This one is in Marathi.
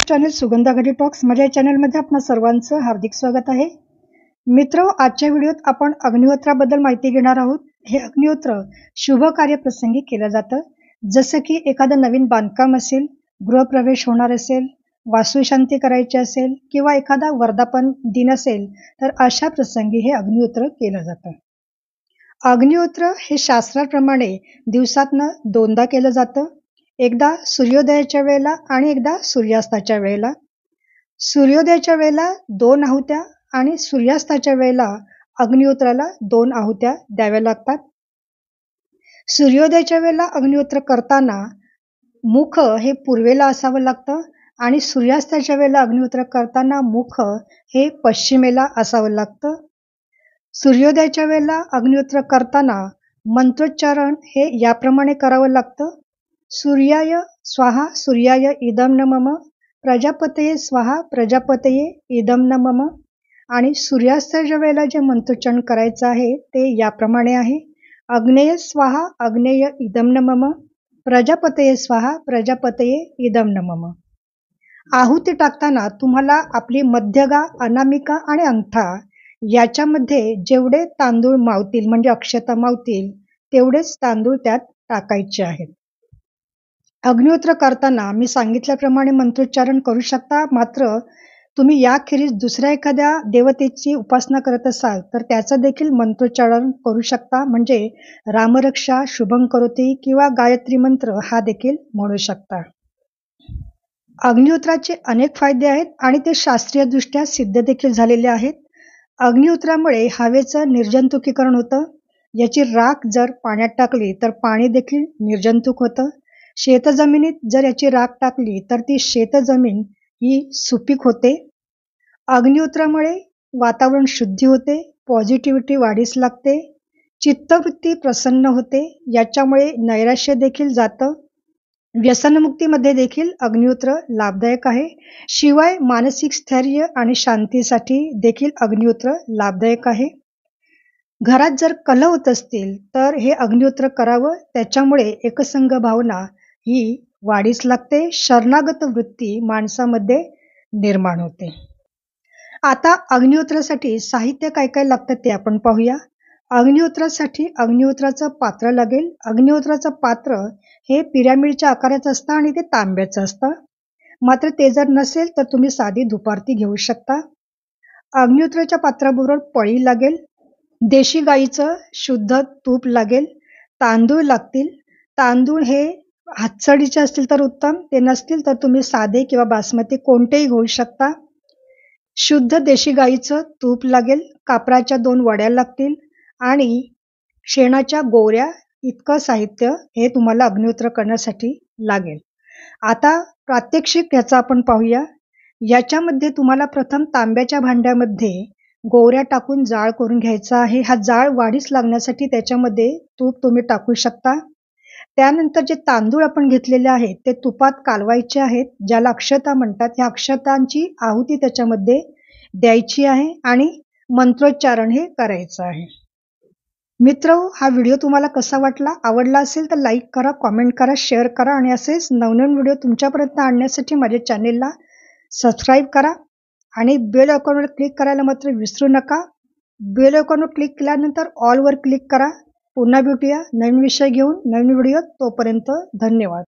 चॅनल सुगंधाघरी टॉक्स माझ्या चॅनलमध्ये आपणा सर्वांचं हार्दिक स्वागत आहे। मित्र, आजच्या व्हिडिओत आपण अग्निहोत्राबद्दल माहिती घेणार आहोत। हे अग्निहोत्र शुभ कार्यप्रसंगी केलं जातं, जसं की एखादं नवीन बांधकाम असेल, गृहप्रवेश होणार असेल, वास्तुशांती करायची असेल किंवा एखादा वर्धापन दिन असेल तर अशा प्रसंगी हे अग्निहोत्र केलं जातं। अग्निहोत्र हे शास्त्राप्रमाणे दिवसातनं 2दा केलं जातं, एकदा सूर्योदयाच्या वेळेला आणि एकदा सूर्यास्ताच्या वेळेला। सूर्योदयाच्या वेळेला 2 आहुत्या आणि सूर्यास्ताच्या वेळेला अग्निहोत्राला 2 आहुत्या द्याव्या लागतात। सूर्योदयाच्या वेळेला अग्निहोत्र करताना मुख हे पूर्वेला असावं लागतं आणि सूर्यास्ताच्या वेळेला अग्निहोत्र करताना मुख हे पश्चिमेला असावं लागतं। सूर्योदयाच्या वेळेला अग्निहोत्र करताना मंत्रोच्चारण हे याप्रमाणे करावं लागतं। सूर्याय स्वाहा सूर्याय इदं न मम, प्रजापतये स्वाहा प्रजापतये इदं न मम। आणि सूर्यास्ताच्या वेळेला जे मंत्रोच्चारण करायचं आहे ते याप्रमाणे आहे, अग्नेय स्वाहा अग्नेय इदं न मम, प्रजापतये स्वाहा प्रजापतये इदं न मम। आहुती टाकताना तुम्हाला आपली मध्यगा, अनामिका आणि अंगठा याच्यामध्ये जेवढे तांदूळ मावतील म्हणजे अक्षता मावतील तेवढेच तांदूळ त्यात टाकायचे आहेत। अग्निहोत्र करताना मी सांगितल्याप्रमाणे मंत्रोच्चारण करू शकता, मात्र तुम्ही याखेरीज दुसऱ्या एखाद्या देवतेची उपासना करत असाल तर त्याचं देखील मंत्रोच्चारण करू शकता, म्हणजे रामरक्षा, शुभं करोति किंवा गायत्री मंत्र हा देखील म्हणू शकता। अग्निहोत्राचे अनेक फायदे आहेत आणि ते शास्त्रीयदृष्ट्या सिद्ध देखील झालेले आहेत। अग्निहोत्रामुळे हवेचं निर्जंतुकीकरण होतं, याची राख जर पाण्यात टाकली तर पाणी देखील निर्जंतुक होतं। शेतजमिनीत जर याची राख टाकली तर ती शेतजमीन ही सुपीक होते। अग्निहोत्रामुळे वातावरण शुद्धी होते, पॉझिटिव्हिटी वाढीस लागते, चित्तवृत्ती प्रसन्न होते, याच्यामुळे नैराश्य देखील जातं। व्यसनमुक्तीमध्ये देखील अग्निहोत्र लाभदायक आहे। शिवाय मानसिक स्थैर्य आणि शांतीसाठी देखील अग्निहोत्र लाभदायक आहे। घरात जर कलह होत असतील तर हे अग्निहोत्र करावं, त्याच्यामुळे एकसंघ भावना ही वाढीस लागते, शरणागत वृत्ती माणसामध्ये निर्माण होते। आता अग्निहोत्रासाठी साहित्य काय काय लागतं ते आपण पाहूया। अग्निहोत्रासाठी अग्निहोत्राचं पात्र लागेल। अग्निहोत्राचं पात्र हे पिरॅमिडच्या आकाराचं असतं आणि ते तांब्याचं असतं, मात्र ते जर नसेल तर तुम्ही साधी धुपारती घेऊ शकता। अग्निहोत्राच्या पात्राबरोबर पळी लागेल, देशी गाईचं शुद्ध तूप लागेल, तांदूळ लागतील। तांदूळ हे हातसडीचे असतील तर उत्तम, ते नसतील तर तुम्ही साधे किंवा बासमती कोणतेही घेऊ शकता। शुद्ध देशी गाईचं तूप लागेल, कापराच्या 2 वड्या लागतील आणि शेणाच्या गोवऱ्या इतकं साहित्य हे तुम्हाला अग्निहोत्र करण्यासाठी लागेल। आता प्रात्यक्षिक याचा आपण पाहूया। याच्यामध्ये तुम्हाला प्रथम तांब्याच्या भांड्यामध्ये गोवऱ्या टाकून जाळ करून घ्यायचा आहे। हा जाळ वाढीस लागण्यासाठी त्याच्यामध्ये तूप तुम्ही टाकू शकता। त्यानंतर जे तांदूळ आपण घेतलेले आहेत ते तुपात कालवायचे आहेत, ज्याला अक्षता म्हणतात। ह्या अक्षतांची आहुती त्याच्यामध्ये द्यायची आहे आणि मंत्रोच्चारण हे करायचं आहे। मित्र, हा व्हिडिओ तुम्हाला कसा वाटला? आवडला असेल तर लाईक करा, कमेंट करा, शेअर करा आणि असेच नवनवीन व्हिडिओ तुमच्यापर्यंत आणण्यासाठी माझ्या चॅनेलला सबस्क्राईब करा आणि बेल आयकॉनवर क्लिक करायला मात्र विसरू नका। बेल आयकॉनवर क्लिक केल्यानंतर ऑलवर क्लिक करा। पुन्हा भेटूया नवीन विषय घेऊन नवीन व्हिडिओ, तोपर्यंत धन्यवाद।